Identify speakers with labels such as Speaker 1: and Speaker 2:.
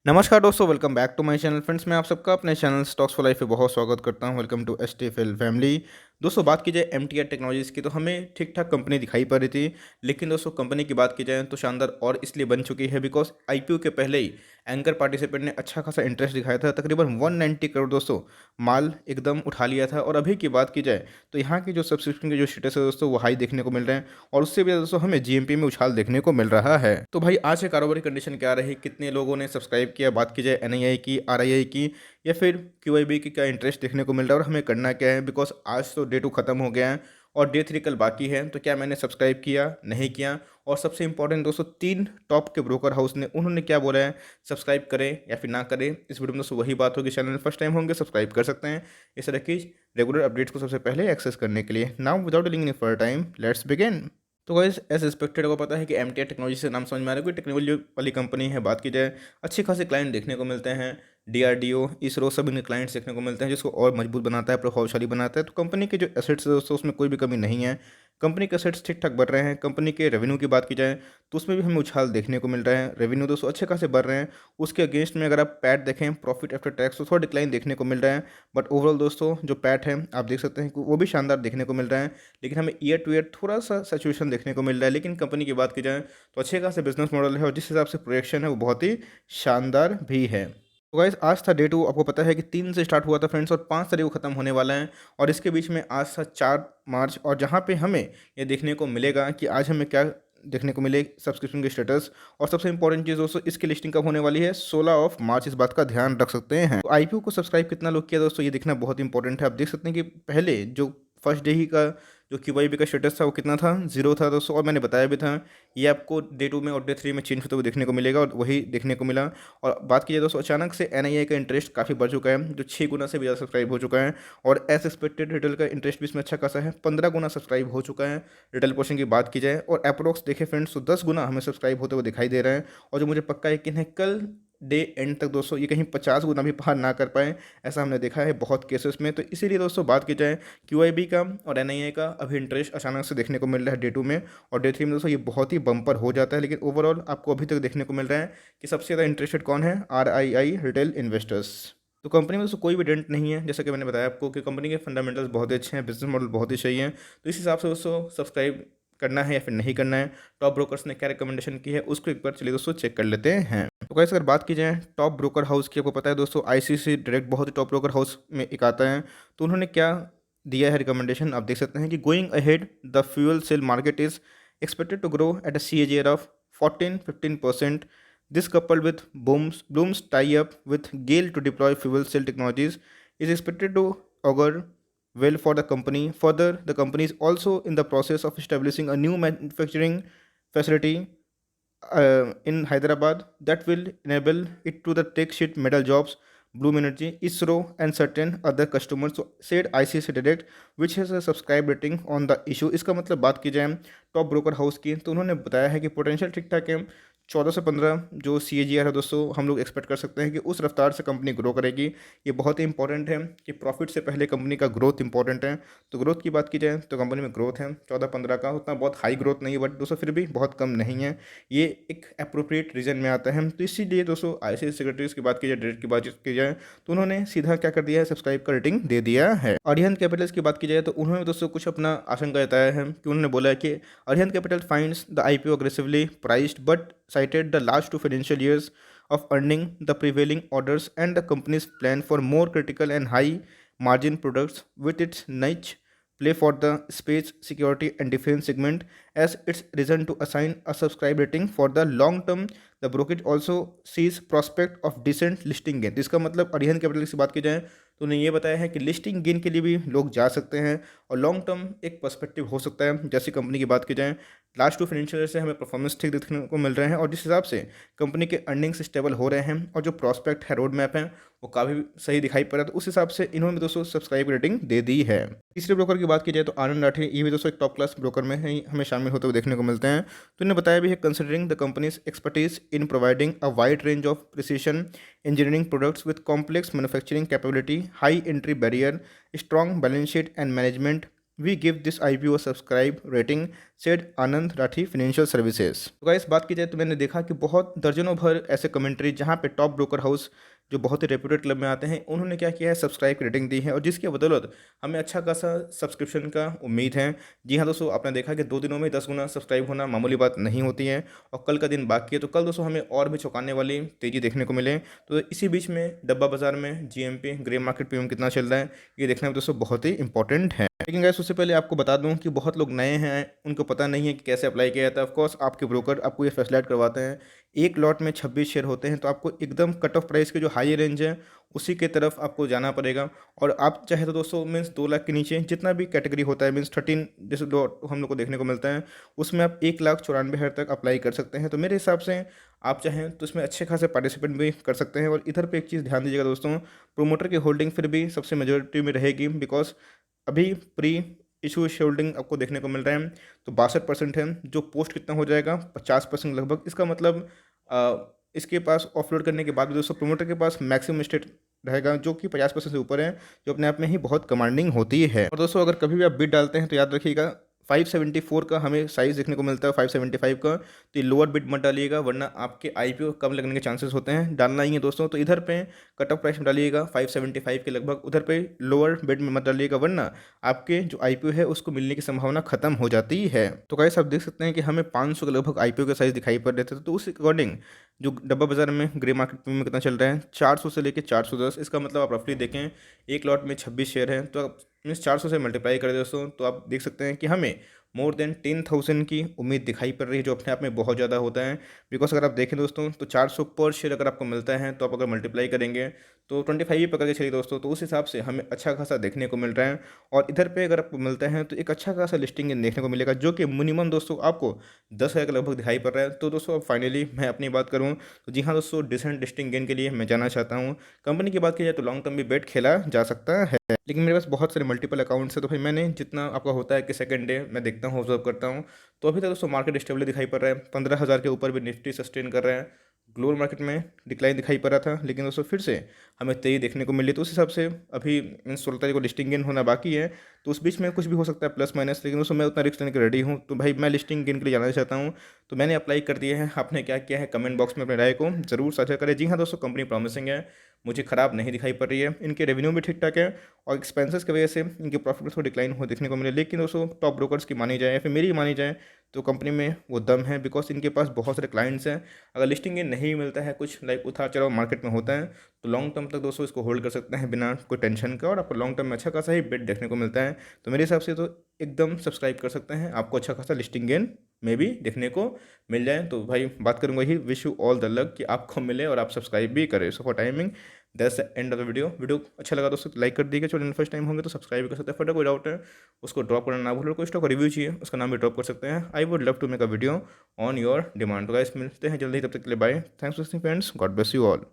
Speaker 1: नमस्कार दोस्तों, welcome back to my channel. Friends, मैं आप सबका अपने चैनल स्टॉक्स फॉर लाइफ पे बहुत स्वागत करता हूं। Welcome to STFL family. दोस्तों, बात की जाए एमटीआर टेक्नोलॉजीज़ की तो हमें ठीक ठाक कंपनी दिखाई पड़ रही थी। लेकिन दोस्तों, कंपनी की बात की जाए तो शानदार और इसलिए बन चुकी है बिकॉज आईपीओ के पहले ही एंकर पार्टिसिपेंट ने अच्छा खासा इंटरेस्ट दिखाया था। तकरीबन 190 करोड़ दोस्तों माल एकदम उठा लिया था। और अभी की बात की जाए तो यहाँ की जो सब्सक्रिप्शन के जो स्टेटस है दोस्तों वो हाई देखने को मिल रहे हैं। और उससे भी ज़्यादा दोस्तों हमें जीएमपी में उछाल देखने को मिल रहा है। तो भाई, आज के कारोबारी कंडीशन क्या रही, कितने लोगों ने सब्सक्राइब किया, बात की जाए एनआईआई की, आरआईआई की या फिर क्यूआईबी की, क्या इंटरेस्ट देखने को मिल रहा है और हमें करना क्या है। बिकॉज आज तो डे 2 खत्म हो गया है और डे 3 कल बाकी है। तो क्या मैंने सब्सक्राइब किया, नहीं किया। और सबसे इंपॉर्टेंट दोस्तों, 3 टॉप के ब्रोकर हाउस ने उन्होंने क्या बोला है, सब्सक्राइब करें या फिर ना करें। इस वीडियो में दोस्तों वही बात होगी। चैनल में फर्स्ट टाइम होंगे, सब्सक्राइब कर सकते हैं इस तरह की रेगुलर अपडेट्स को सबसे पहले एक्सेस करने के लिए। Now without delaying any further time, let's begin. तो गाइस, एज एक्सपेक्टेड को पता है कि एमटीआर टेक्नोलॉजी से नाम समझ में आ रहा है, कोई टेक्नोलॉजी वाली कंपनी है। बात की जाए, अच्छे खासे क्लाइंट देखने को मिलते हैं। डीआरडीओ, इसरो, सब इनके क्लाइंट्स देखने को मिलते हैं, जिसको और मजबूत बनाता है, प्रभावशाली बनाता है। तो कंपनी के जो एसेट्स है दोस्तों उसमें कोई भी कमी नहीं है। कंपनी के एसेट्स ठीक ठाक बढ़ रहे हैं। कंपनी के रेवेन्यू की बात की जाए तो उसमें भी हमें उछाल देखने को मिल रहा है। रेवेन्यू दोस्तों अच्छे खासे बढ़ रहे हैं। उसके अगेंस्ट में अगर आप पैट देखें, प्रॉफिट आफ्टर टैक्स, तो थोड़ा डिक्लाइन देखने को मिल रहा है। बट ओवरऑल दोस्तों जो पैट है आप देख सकते हैं कि वो भी शानदार देखने को मिल रहा है। लेकिन हमें ईयर टू ईयर थोड़ा सा सिचुएशन देखने को मिल रहा है। लेकिन कंपनी की बात की जाए तो अच्छे खासे बिजनेस मॉडल है और जिस हिसाब से प्रोजेक्शन है वो बहुत ही शानदार भी है। तो गाइस, आज था डे 2। आपको पता है कि 3 से स्टार्ट हुआ था फ्रेंड्स और 5 तारीख को ख़त्म होने वाला है। और इसके बीच में आज था 4 मार्च, और जहाँ पे हमें ये देखने को मिलेगा कि आज हमें क्या देखने को मिले, सब्सक्रिप्शन के स्टेटस। और सबसे इंपॉर्टेंट चीज़ दोस्तों, इसकी लिस्टिंग कब होने वाली है, 16 ऑफ मार्च। इस बात का ध्यान रख सकते हैं। तो आईपीओ को सब्सक्राइब कितना लोग किया दोस्तों, ये देखना बहुत इंपॉर्टेंट है। आप देख सकते हैं कि पहले जो फर्स्ट डे ही का जो क्यूआईबी का स्टेटस था वो कितना था, 0 था दोस्तों। और मैंने बताया भी था ये आपको डे 2 में और डे 3 में चेंज होते हुए देखने को मिलेगा, और वही देखने को मिला। और बात की जाए दोस्तों, अचानक से एनआईआई का इंटरेस्ट काफ़ी बढ़ चुका है, जो 6 गुना से भी ज़्यादा सब्सक्राइब हो चुका है। और एज एक्सपेक्टेड रिटेल का इंटरेस्ट भी इसमें अच्छा खासा है, 15 गुना सब्सक्राइब हो चुका है रिटेल पोर्शन की बात की जाए। और अप्रोक्स देखे फ्रेंड्स तो 10 गुना हमें सब्सक्राइब होते हुए दिखाई दे रहे हैं। और जो मुझे पक्का यकीन है कल डे एंड तक दोस्तों ये कहीं 50 गुना भी पार ना कर पाए, ऐसा हमने देखा है बहुत केसेस में। तो इसीलिए दोस्तों बात की जाए क्यूआईबी का और एनआईआई का अभी इंटरेस्ट अचानक से देखने को मिल रहा है डे 2 में। और डे 3 में दोस्तों ये बहुत ही बम्पर हो जाता है। लेकिन ओवरऑल आपको अभी तक देखने को मिल रहा है कि सबसे ज़्यादा इंटरेस्टेड कौन है, आरआईआई रिटेल इन्वेस्टर्स। तो कंपनी में दोस्तों कोई भी डेंट नहीं है, जैसा कि मैंने बताया आपको कि कंपनी के फंडामेंटल्स बहुत ही अच्छे हैं, बिजनेस मॉडल बहुत ही सही है। तो इस हिसाब से दोस्तों सब्सक्राइब करना है या फिर नहीं करना है, टॉप ब्रोकर्स ने क्या रिकमेंडेशन की है उसको एक बार चलिए दोस्तों चेक कर लेते हैं। तो कैसे अगर बात की जाए टॉप ब्रोकर हाउस की, आपको पता है दोस्तों आईसीसी डायरेक्ट बहुत ही टॉप ब्रोकर हाउस में एक आता है। तो उन्होंने क्या दिया है रिकमेंडेशन, आप देख सकते हैं कि going ahead the fuel cell market is expected to grow at a CAGR ऑफ 14-15%. This coupled with Bloom's tie-up with Gale to deploy fuel cell technologies is expected to augur well for the company. Further, the company is also in the process of establishing a new manufacturing facility in Hyderabad that will enable it to the take sheet metal jobs. Bloom Energy, ISRO, and certain other customers, so said ICICI Direct, which has a subscribe rating on the issue. इसका मतलब बात की जाए top broker house की तो उन्होंने बताया है कि पोटेंशियल ठीक ठाक है। 14 से 15 जो CAGR है दोस्तों हम लोग एक्सपेक्ट कर सकते हैं कि उस रफ्तार से कंपनी ग्रो करेगी। ये बहुत ही इंपॉर्टेंट है कि प्रॉफिट से पहले कंपनी का ग्रोथ इंपॉर्टेंट है। तो ग्रोथ की बात की जाए तो कंपनी में ग्रोथ है 14-15 का, उतना बहुत हाई ग्रोथ नहीं है बट दोस्तों फिर भी बहुत कम नहीं है। ये एक अप्रोप्रिएट रीजन में आता है। तो इसीलिए दोस्तों आईसीआईसीआई सेक्रेटरीज की बात की जाए, डायरेक्ट की बात की जाए तो उन्होंने सीधा क्या कर दिया है, सब्सक्राइब का रेटिंग दे दिया है। अरिहंत कैपिटल्स की बात की जाए तो उन्होंने दोस्तों कुछ अपना आशंका जताया है कि उन्होंने बोला है कि Arihant capital finds the IPO aggressively priced but cited the last 2 financial years of earning the prevailing orders and the company's plan for more critical and high margin products with its niche play for the space, security and defense segment as its reason to assign a subscribe rating for the long term. The brokerage also sees prospect of decent listing gain. इसका मतलब Arihant capital की बात की जाए तो उन्हें ये बताया है कि लिस्टिंग गेन के लिए भी लोग जा सकते हैं और लॉन्ग टर्म एक पर्सपेक्टिव हो सकता है। जैसी कंपनी की बात की जाए लास्ट 2 फाइनेंशियल ईयर से हमें परफॉर्मेंस ठीक देखने को मिल रहे हैं और जिस हिसाब से कंपनी के अर्निंग्स स्टेबल हो रहे हैं और जो प्रॉस्पेक्ट है, रोड मैप है, वो काफ़ी सही दिखाई पड़ रहा है। तो उस हिसाब से इन्होंने दोस्तों सब्सक्राइब रेटिंग दे दी है। तीसरे ब्रोकर की बात की जाए तो आनंद राठी, ये भी दोस्तों एक टॉप क्लास ब्रोकर में ही हमें शामिल होते हुए देखने को मिलते हैं। तो इन्होंने बताया भी है considering the companies expertise in providing a wide range of precision engineering products with complex manufacturing capability, high entry barrier, strong balance sheet and management we give this IPO subscribe rating, said Anand Rathi financial services. तो guys बात की जाए तो मैंने देखा कि बहुत दर्जनों भर ऐसे कमेंट्री जहाँ पे टॉप ब्रोकर हाउस जो बहुत ही रेप्यूटेड क्लब में आते हैं, उन्होंने क्या किया है, सब्सक्राइब की रेटिंग दी है और जिसकी बदौलत हमें अच्छा खासा सब्सक्रिप्शन का उम्मीद है। जी हाँ दोस्तों, आपने देखा कि 2 दिनों में 10 गुना सब्सक्राइब होना मामूली बात नहीं होती है और कल का दिन बाकी है, तो कल दोस्तों हमें और भी चौंकाने वाली तेज़ी देखने को मिले। तो इसी बीच में डब्बा बाज़ार में GMP ग्रे मार्केट प्रीमियम कितना चल रहा है, ये देखना भी दोस्तों बहुत ही इंपॉर्टेंट है। लेकिन गाइस उससे पहले आपको बता दूं कि बहुत लोग नए हैं, उनको पता नहीं है कि कैसे अप्लाई किया जाता है। ऑफ कोर्स आपके ब्रोकर आपको ये फैसिलिटेट करवाते हैं। एक लॉट में 26 शेयर होते हैं, तो आपको एकदम कट ऑफ प्राइस के जो हाई रेंज है उसी के तरफ आपको जाना पड़ेगा। और आप चाहे तो दोस्तों मीन्स 2 लाख के नीचे जितना भी कैटेगरी होता है, मीन्स 13 जैसे लॉट हम लोग को देखने को मिलता है, उसमें आप 1,94,000 तक अप्लाई कर सकते हैं। तो मेरे हिसाब से आप चाहें तो इसमें अच्छे खासे पार्टिसिपेट भी कर सकते हैं। और इधर पे एक चीज़ ध्यान दीजिएगा दोस्तों, प्रोमोटर की होल्डिंग फिर भी सबसे मेजोरिटी में रहेगी, बिकॉज अभी प्री इशू शेयरहोल्डिंग आपको देखने को मिल रहा है तो 62% है। जो पोस्ट कितना हो जाएगा, 50% लगभग। इसका मतलब इसके पास ऑफलोड करने के बाद भी दोस्तों प्रोमोटर के पास मैक्सिमम स्टेट रहेगा, जो कि 50% से ऊपर है, जो अपने आप में ही बहुत कमांडिंग होती है। और दोस्तों अगर कभी भी आप बिड डालते हैं तो याद रखिएगा 574 का हमें साइज़ देखने को मिलता है, 575 का, तो ये लोअर बिड मत डालिएगा वरना आपके IPO कम लगने के चांसेस होते हैं। डालना ही है दोस्तों तो इधर पे कट ऑफ प्राइस में डालिएगा 575 के लगभग, उधर पे लोअर बिड में मत डालिएगा वरना आपके जो IPO है उसको मिलने की संभावना खत्म हो जाती है। तो गाइस आप देख सकते हैं कि हमें 500 के लगभग IPO के साइज़ दिखाई पड़ रहे थे, तो उस अकॉर्डिंग जो डब्बा बाजार में ग्रे मार्केट में कितना चल रहा है, 400 से लेकर 410। इसका मतलब आप रफली देखें एक लॉट में 26 शेयर हैं, तो आप मीन्स 400 से मल्टीप्लाई कर दे दोस्तों, तो आप देख सकते हैं कि हमें मोर देन 10,000 की उम्मीद दिखाई पड़ रही है, जो अपने आप में बहुत ज़्यादा होता है। बिकॉज अगर आप देखें दोस्तों तो 400 पर शेयर अगर आपको मिलता है, तो आप अगर मल्टीप्लाई करेंगे तो 25 ही पकड़ के चलिए दोस्तों, तो उस हिसाब से हमें अच्छा खासा देखने को मिल रहा है। और इधर पे अगर आपको मिलता है तो एक अच्छा खासा लिस्टिंग देखने को मिलेगा, जो कि मिनिमम दोस्तों आपको 10,000 के लगभग दिखाई पड़ रहा है। तो दोस्तों अब फाइनली मैं अपनी बात करूँ तो जी हाँ दोस्तों, डिसेंट लिस्टिंग गेन के लिए मैं जाना चाहता हूँ। कंपनी की बात की जाए तो लॉन्ग टर्म भी बेट खेला जा सकता है, लेकिन मेरे पास बहुत सारे मल्टीपल अकाउंट्स है, तो भाई मैंने जितना आपका होता है कि सेकंड डे मैं देखता हूँ, ऑब्जर्व करता हूँ, तो अभी तक दोस्तों मार्केट स्टेबल दिखाई पड़ रहा है। 15,000 के ऊपर भी निफ्टी सस्टेन कर रहा है। ग्लोबल मार्केट में डिक्लाइन दिखाई पड़ रहा था, लेकिन दोस्तों फिर से हमें तेजी देखने को मिली। तो उस हिसाब से अभी मीन्स 16 तारीख को लिस्टिंग गेन होना बाकी है, तो उस बीच में कुछ भी हो सकता है प्लस माइनस, लेकिन दोस्तों मैं उतना रिस्क लेने के रेडी हूँ। तो भाई मैं लिस्टिंग गेन के लिए जाना चाहता हूँ, तो मैंने अप्लाई कर दिया है। आपने क्या किया है कमेंट बॉक्स में अपने राय को ज़रूर साझा करें। जी हाँ दोस्तों, कंपनी प्रॉमिसिंग है, मुझे ख़राब नहीं दिखाई पड़ रही है। इनके रेवेन्यू भी ठीक ठाक है और एक्सपेंसेस की वजह से इनके प्रॉफिट में थोड़ा डिक्लाइन हो देखने को मिले, लेकिन दोस्तों टॉप ब्रोकर्स की मानी जाए या फिर मेरी मानी जाए तो कंपनी में वो दम है, बिकॉज इनके पास बहुत सारे क्लाइंट्स हैं। अगर लिस्टिंग ये नहीं मिलता है, कुछ लाइक उतार चढ़ाव मार्केट में होता है, तो लॉन्ग टर्म तक दोस्तों इसको होल्ड कर सकते हैं बिना कोई टेंशन का, और आपको लॉन्ग टर्म में अच्छा खासा ही बेट देखने को मिलता है। तो मेरे हिसाब से तो एकदम सब्सक्राइब कर सकते हैं, आपको अच्छा खासा लिस्टिंग गेन में भी देखने को मिल जाए। तो भाई बात करूँगा ही, wish you all the luck कि आपको मिले और आप सब्सक्राइब भी करें। So for timing that's the end of the video. Video अच्छा लगा दोस्तों तो लाइक कर दीजिएगा, चैनल फर्स्ट टाइम होंगे तो सब्सक्राइब कर सकते हैं। फटा कोई डाउट है उसको ड्रॉप करना ना भूलो, कोई स्टॉक रिव्यू चाहिए उसका नाम भी ड्रॉप कर सकते हैं। I would love to make a video on your demand. तो गाइस मिलते हैं जल्दी, तब तक के लिए bye. Thanks for listening friends, God bless you all.